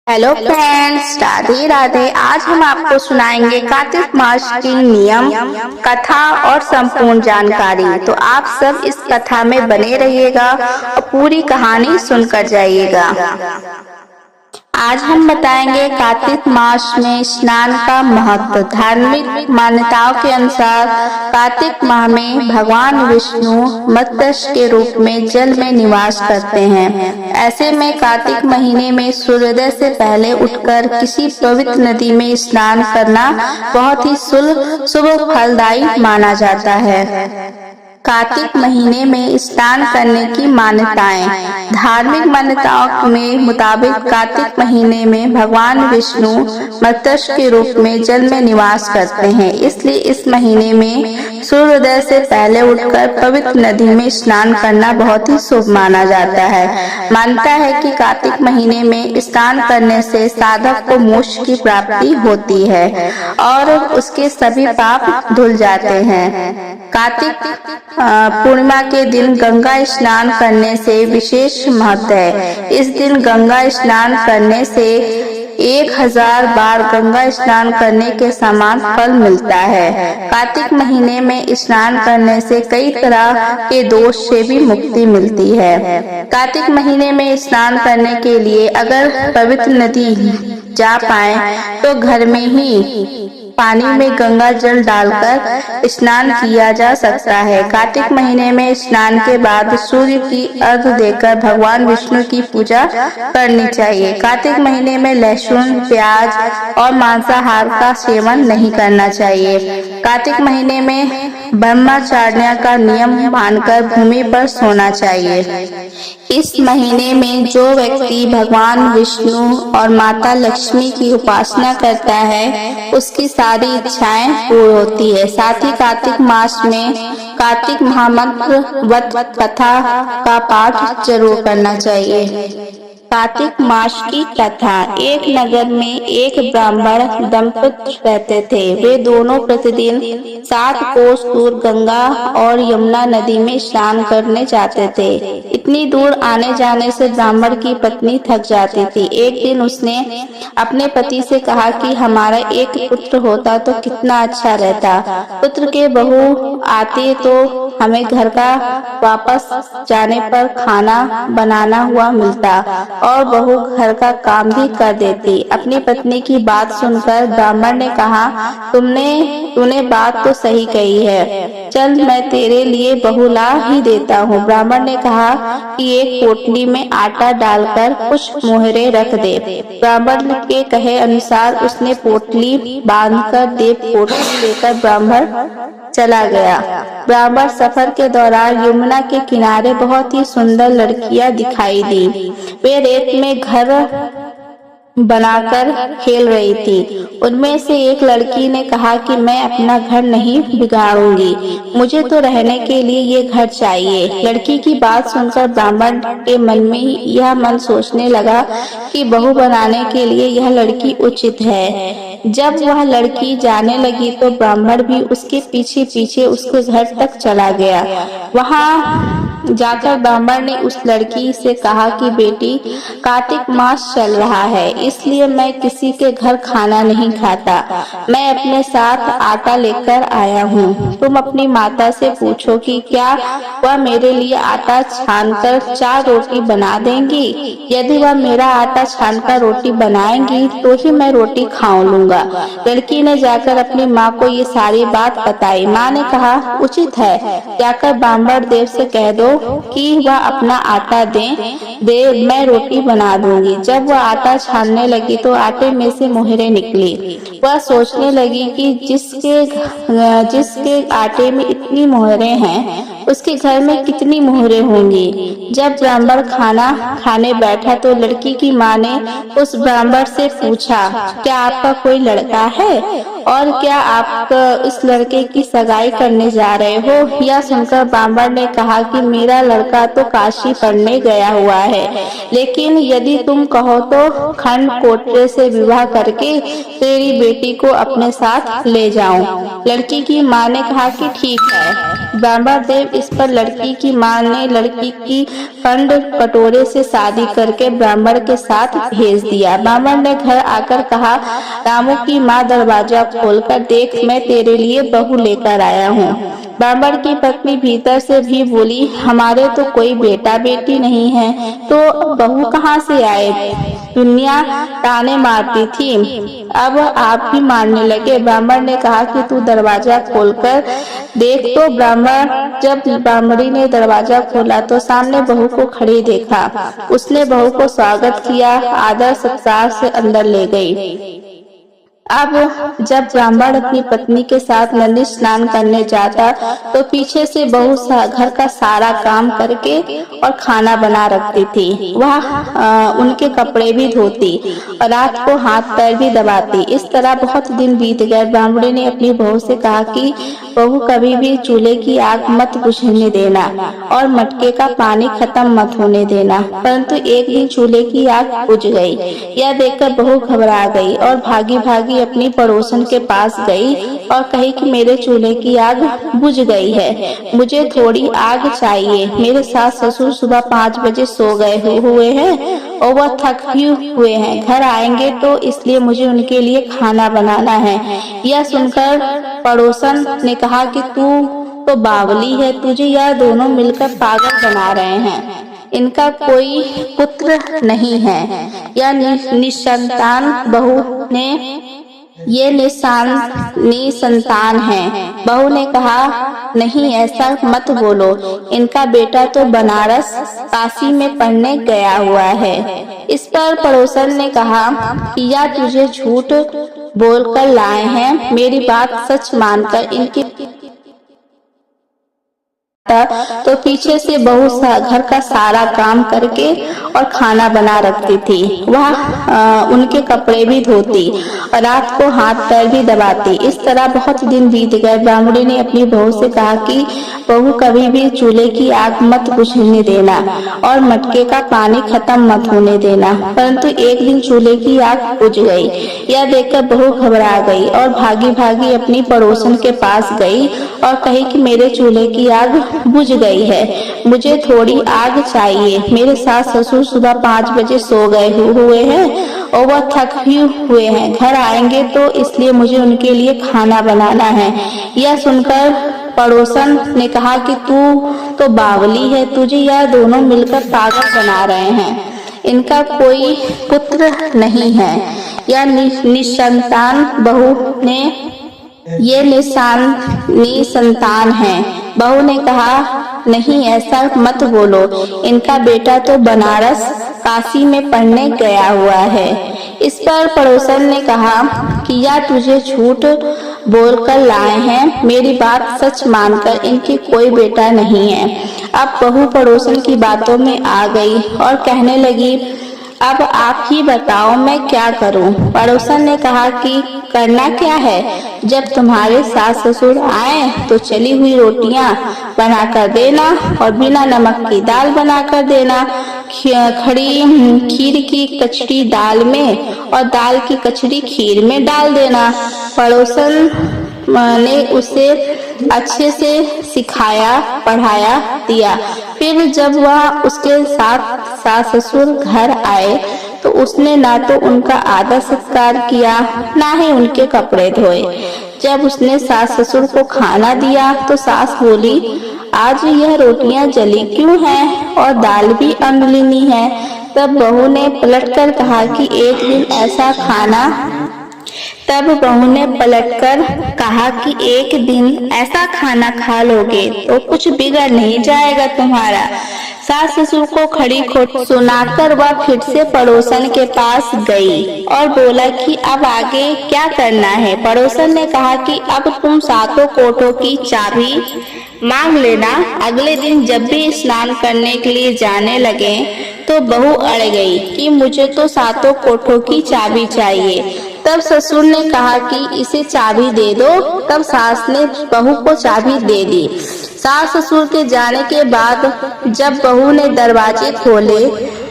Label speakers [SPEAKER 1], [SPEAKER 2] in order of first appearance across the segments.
[SPEAKER 1] Hello friends, Radhe Radhe. आज हम आपको सुनाएंगे कार्तिक मास की नियम, कथा और संपूर्ण जानकारी। तो आप सब इस कथा में बने रहिएगा और पूरी कहानी सुनकर जाइएगा। आज हम बताएंगे कार्तिक मास में स्नान का महत्व। धार्मिक मान्यताओं के अनुसार कार्तिक माह में भगवान विष्णु मत्स्य के रूप में जल में निवास करते हैं। ऐसे में कार्तिक महीने में सूर्योदय से पहले उठकर किसी पवित्र नदी में स्नान करना बहुत ही शुभ फलदायी माना जाता है। कार्तिक महीने में स्नान करने की मान्यताएं। धार्मिक मान्यताओं में मुताबिक कार्तिक महीने में भगवान विष्णु मत्स्य के रूप में जल में निवास करते हैं, इसलिए इस महीने में सूर्योदय से पहले उठकर पवित्र नदी में स्नान करना बहुत ही शुभ माना जाता है। मानता है कि कार्तिक महीने में स्नान करने से साधक को मोक्ष की प्राप्ति होती है और उसके सभी पाप धुल जाते हैं। कार्तिक पूर्णिमा के दिन गंगा स्नान करने से विशेष महत्व है। इस दिन गंगा स्नान करने से 1000 बार गंगा स्नान करने के समान फल मिलता है। कार्तिक महीने में स्नान करने से कई तरह के दोष से भी मुक्ति मिलती है। कार्तिक महीने में स्नान करने के लिए अगर पवित्र नदी जा पाए तो घर में ही पानी में गंगा जल डालकर स्नान किया जा सकता है। कार्तिक महीने में स्नान के बाद सूर्य की अर्घ्य देकर भगवान विष्णु की पूजा करनी चाहिए। कार्तिक महीने में लहसुन, प्याज और मांसाहार का सेवन नहीं करना चाहिए। कार्तिक महीने में ब्रह्मचर्य का नियम मानकर भूमि पर सोना चाहिए। इस महीने में जो व्यक्ति भगवान विष्णु और माता लक्ष्मी की उपासना करता है उसकी सारी इच्छाएं पूर्ण होती है। साथ ही कार्तिक मास में कार्तिक महामंत्र व्रत कथा का पाठ जरूर करना चाहिए। कार्तिक मास की कथा। एक नगर में एक ब्राह्मण दंपति रहते थे। वे दोनों प्रतिदिन 7 कोस दूर गंगा और यमुना नदी में स्नान करने जाते थे। इतनी दूर आने जाने से ब्राह्मण की पत्नी थक जाती थी। एक दिन उसने अपने पति से कहा कि हमारा एक पुत्र होता तो कितना अच्छा रहता। पुत्र के बहू आते तो हमें घर का वापस जाने पर खाना बनाना हुआ मिलता और बहू घर का काम भी कर देती। अपनी पत्नी की बात सुनकर ब्राह्मण ने कहा, तूने बात तो सही कही है, चल मैं तेरे लिए बहू ला ही देता हूँ। ब्राह्मण ने कहा कि एक पोटली में आटा डालकर कुछ मोहरे रख दे। ब्राह्मण के कहे अनुसार उसने पोटली बांधकर देव पोटली लेकर ब्राह्मण चला गया। ब्राह्मण सफर के दौरान यमुना के किनारे बहुत ही सुंदर लड़कियां दिखाई दी। वे रेत में घर बनाकर खेल रही थी। उनमें से एक लड़की ने कहा कि मैं अपना घर नहीं बिगाड़ूंगी, मुझे तो रहने के लिए ये घर चाहिए। लड़की की बात सुनकर ब्राह्मण के मन में यह मन सोचने लगा कि बहू बनाने के लिए यह लड़की उचित है। जब वह लड़की जाने लगी तो ब्राह्मण भी उसके पीछे पीछे उसके घर तक चला गया। वहां जाकर ब्राह्मण ने उस लड़की से कहा कि बेटी, कार्तिक मास चल रहा है, इसलिए मैं किसी के घर खाना नहीं खाता। मैं अपने साथ आटा लेकर आया हूँ। तुम अपनी माता से पूछो कि क्या वह मेरे लिए आटा छानकर 4 रोटी बना देंगी। यदि वह मेरा आटा छानकर रोटी बनाएंगी तो ही मैं रोटी खा लूंगा। लड़की ने जाकर अपनी माँ को ये सारी बात बताई। माँ ने कहा, उचित है, जाकर ब्राह्मण देव से कह दो कि वह अपना आटा दे, मैं रोटी बना दूंगी। जब वह आटा छानने लगी तो आटे में से मोहरे निकली। वह सोचने लगी कि जिसके आटे में इतनी मोहरे हैं उसके घर में कितनी मोहरे होंगी। जब ब्राह्मण खाना खाने बैठा तो लड़की की माँ ने उस ब्राह्मण से पूछा, क्या आपका कोई लड़का है और क्या आप इस लड़के की सगाई करने जा रहे हो। यह सुनकर ब्राह्मण ने कहा कि मेरा लड़का तो काशी पढ़ने गया हुआ है, लेकिन यदि तुम कहो तो खंड कोटरे से विवाह करके तेरी बेटी को अपने साथ ले जाऊं। लड़की की माँ ने कहा कि ठीक है। ब्राह्मण देव इस पर लड़की की मां ने लड़की की खंड कटोरे से शादी करके ब्राह्मण के साथ भेज दिया। ब्राह्मण ने घर आकर कहा, रामू की मां दरवाजा खोलकर देख, मैं तेरे लिए बहू लेकर आया हूँ। ब्राह्मण की पत्नी भीतर से भी बोली, हमारे तो कोई बेटा बेटी नहीं है, तो बहू कहाँ से आए? दुनिया ताने मारती थी, अब आप भी मारने लगे। ब्राह्मण ने कहा कि तू दरवाजा खोलकर देख। तो जब ब्राह्मणी ने दरवाजा खोला तो सामने बहू को खड़ी देखा। उसने बहू को स्वागत किया, आदर सत्कार से अंदर ले गई। अब जब ब्राह्मण अपनी पत्नी के साथ नदी स्नान करने जाता तो पीछे से बहू घर का सारा काम करके और खाना बना रखती थी। वह उनके कपड़े भी धोती और रात को हाथ पैर भी दबाती। इस तरह बहुत दिन बीत गए। ब्राह्मणी ने अपनी बहू से कहा कि बहू, कभी भी चूल्हे की आग मत बुझने देना और मटके का पानी खत्म मत होने देना। परंतु एक दिन चूल्हे की आग बुझ गई। यह देखकर बहू घबरा गई और भागी भागी अपनी पड़ोसन के पास गई और कही कि मेरे चूल्हे की आग बुझ गई है, मुझे थोड़ी आग चाहिए। मेरे सास ससुर सुबह 5 बजे सो गए हुए हैं और वह थक हुए हैं, घर आएंगे तो इसलिए मुझे उनके लिए खाना बनाना है। यह सुनकर पड़ोसन ने कहा कि तू तो बावली है, तुझे यह दोनों मिलकर पागल बना रहे हैं। इनका कोई पुत्र नहीं है, यह निसंतान बहू ने ये निसंतान है। बहू ने कहा, नहीं ऐसा मत बोलो, इनका बेटा तो बनारस काशी में पढ़ने गया हुआ है। इस पर पड़ोसन ने कहा कि या तुझे झूठ बोलकर लाए हैं, मेरी बात सच मानकर इनकी तो पीछे से बहू घर का सारा काम करके और खाना बना रखती थी। वह उनके कपड़े भी धोती और रात को हाथ पैर भी दबाती। इस तरह बहुत दिन बीत गए। ब्राह्मणी ने अपनी बहू से कहा कि बहू, कभी भी चूल्हे की आग मत बुझने देना और मटके का पानी खत्म मत होने देना। परंतु एक दिन चूल्हे की आग बुझ गई। यह देखकर बहू घबरा गई और भागी भागी अपनी पड़ोसन के पास गई और कही कि मेरे चूल्हे की आग बुझ गई है, मुझे थोड़ी आग चाहिए। मेरे सास ससुर सुबह 5 बजे सो गए हुए हैं और वह थक हुए हैं, घर आएंगे तो इसलिए मुझे उनके लिए खाना बनाना है। यह सुनकर पड़ोसन ने कहा कि तू तो बावली है, तुझे यह दोनों मिलकर पागल बना रहे हैं। इनका कोई पुत्र नहीं है, यह निसंतान बहू ने ये निसंतान है। बहू ने कहा, नहीं ऐसा मत बोलो, इनका बेटा तो बनारस काशी में पढ़ने गया हुआ है। इस पर पड़ोसन ने कहा कि या तुझे झूठ बोलकर लाए हैं, मेरी बात सच मानकर इनकी कोई बेटा नहीं है। अब बहू पड़ोसन की बातों में आ गई और कहने लगी, अब आप ही बताओ मैं क्या करूं? पड़ोसन ने कहा कि करना क्या है, जब तुम्हारे सास ससुर आए तो चली हुई रोटियां बना कर देना और बिना नमक की दाल बना कर देना, खड़ी खीर की कचड़ी दाल में और दाल की कचड़ी खीर में डाल देना। पड़ोसन ने उसे अच्छे से सिखाया, पढ़ाया दिया। फिर जब वह उसके साथ सास ससुर घर आए तो उसने ना तो उनका आदर सत्कार किया, ना ही उनके कपड़े धोए। जब उसने सास ससुर को खाना दिया तो सास बोली, आज यह रोटियां जली क्यों हैं और दाल भी अम्लीनी है। तब बहू ने पलटकर कहा कि एक दिन ऐसा खाना खा लोगे तो कुछ बिगड़ नहीं जाएगा तुम्हारा। सास ससुर को खड़ी खोट सुनाकर वह फिर से पड़ोसन के पास गई और बोला कि अब आगे क्या करना है। पड़ोसन ने कहा कि अब तुम सातों कोठों की चाबी मांग लेना। अगले दिन जब भी स्नान करने के लिए जाने लगे तो बहू अड़ गई कि मुझे तो सातों कोठों की चाबी चाहिए। तब ससुर ने कहा कि इसे चाबी दे दो। तब सास ने बहू को चाबी दे दी। सास ससुर के जाने के बाद जब बहू ने दरवाजे खोले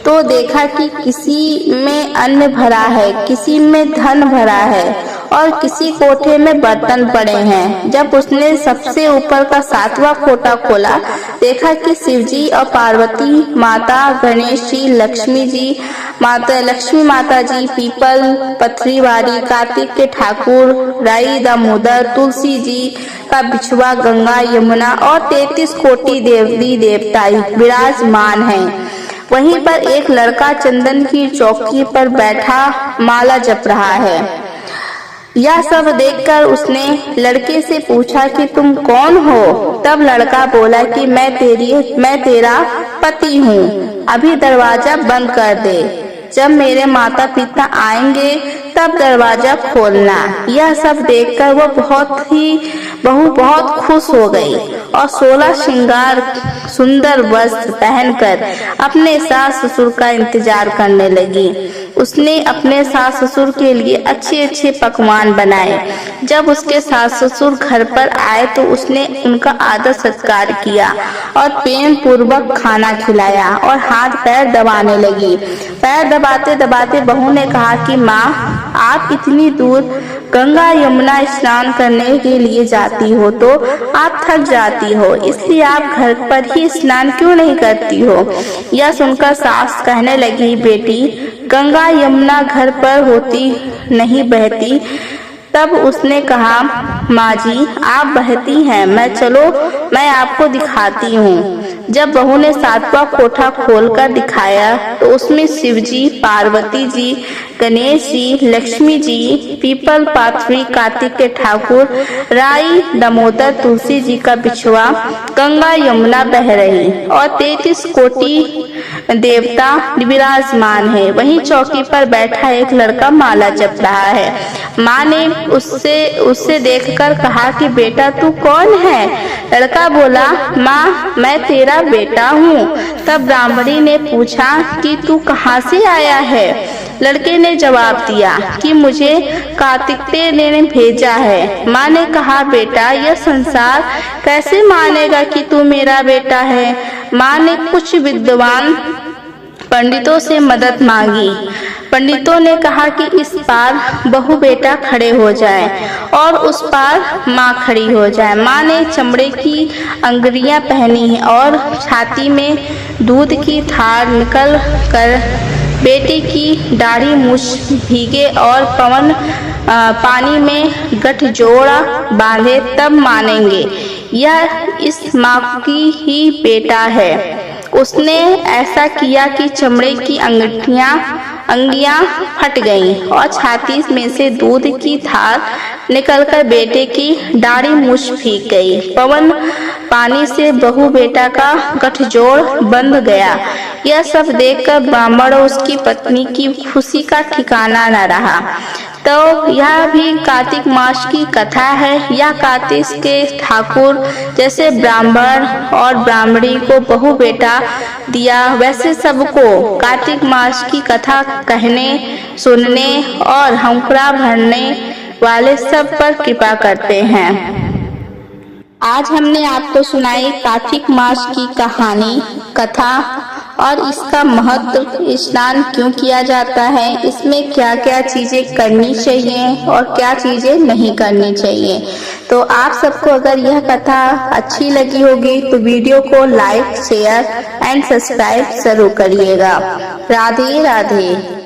[SPEAKER 1] तो देखा कि किसी में अन्न भरा है, किसी में धन भरा है और किसी कोठे में बर्तन पड़े हैं। जब उसने सबसे ऊपर का 7वां कोठा खोला, देखा कि शिव जी और पार्वती माता, गणेश जी, लक्ष्मी माता जी, पीपल, पथरीवारी, कार्तिक के ठाकुर, राई, दामोदर, तुलसी जी का बिछुआ, गंगा, यमुना और 33 कोटि देवी देवता विराजमान हैं। वहीं पर एक लड़का चंदन की चौकी पर बैठा माला जप रहा है। यह सब देखकर उसने लड़के से पूछा कि तुम कौन हो? तब लड़का बोला कि मैं तेरा पति हूँ। अभी दरवाजा बंद कर दे। जब मेरे माता पिता आएंगे तब दरवाजा खोलना। यह सब देखकर वो बहू बहुत खुश हो गई और 16 श्रृंगार सुंदर वस्त्र पहनकर अपने सास ससुर का इंतजार करने लगी। उसने अपने सास ससुर के लिए अच्छे अच्छे पकवान बनाए। जब उसके सास ससुर घर पर आए तो उसने उनका आदर सत्कार किया और प्रेम पूर्वक खाना खिलाया और हाथ पैर दबाने लगी। पैर दबाते दबाते बहू ने कहा कि माँ, आप इतनी दूर गंगा यमुना स्नान करने के लिए जाती हो तो आप थक जाती हो, इसलिए आप घर पर ही स्नान क्यों नहीं करती हो? यह सुनकर सास कहने लगी, बेटी, गंगा यमुना घर पर होती नहीं बहती। तब उसने कहा, माँ जी, आप बहती हैं, मैं आपको दिखाती हूँ। जब बहू ने 7वां कोठा खोलकर दिखाया तो उसमें शिव जी, पार्वती जी, गणेश जी, लक्ष्मी जी, पीपल, पाथरी, कार्तिक के ठाकुर, राई, दामोदर, तुलसी जी का बिछुआ, गंगा यमुना बह रही और 33 कोटि देवता विराजमान है। वहीं चौकी पर बैठा एक लड़का माला जप रहा है। माँ ने उससे देखकर कहा कि बेटा, तू कौन है? लड़का बोला, माँ, मैं तेरा बेटा हूँ। तब ब्राह्मणी ने पूछा कि तू कहाँ से आया है? लड़के ने जवाब दिया कि मुझे कार्तिक ने भेजा है। माँ ने कहा, बेटा, यह संसार कैसे मानेगा कि तू मेरा बेटा है? माँ ने कुछ विद्वान पंडितों से मदद मांगी। पंडितों ने कहा कि इस पार बहू बेटा खड़े हो जाए और उस पार माँ खड़ी हो जाए। माँ ने चमड़े की अंगड़ियां पहनी और छाती में दूध की थार निकल कर बेटी की दाढ़ी मूछ भीगे और पानी में गठजोड़ा बांधे, तब मानेंगे यह इस माँ की ही बेटा है। उसने ऐसा किया कि चमड़े की अंगियां फट गईं और छाती में से दूध की धार निकलकर बेटे की दाढ़ी मूछ भीग गई। पानी से बहू बेटा का गठजोड़ बंध गया। यह सब देखकर ब्राह्मण और उसकी पत्नी की खुशी का ठिकाना न रहा। तो यह भी कार्तिक मास की कथा है। यह कार्तिक के ठाकुर जैसे ब्राह्मण और ब्राह्मणी को बहू बेटा दिया, वैसे सबको कार्तिक मास की कथा कहने, सुनने और हंकड़ा भरने वाले सब पर कृपा करते हैं। आज हमने आपको सुनाई कार्तिक मास की कहानी, कथा और इसका महत्व, स्नान क्यों किया जाता है, इसमें क्या क्या चीजें करनी चाहिए और क्या चीजें नहीं करनी चाहिए। तो आप सबको अगर यह कथा अच्छी लगी होगी तो वीडियो को लाइक, शेयर एंड सब्सक्राइब जरूर करिएगा। राधे राधे।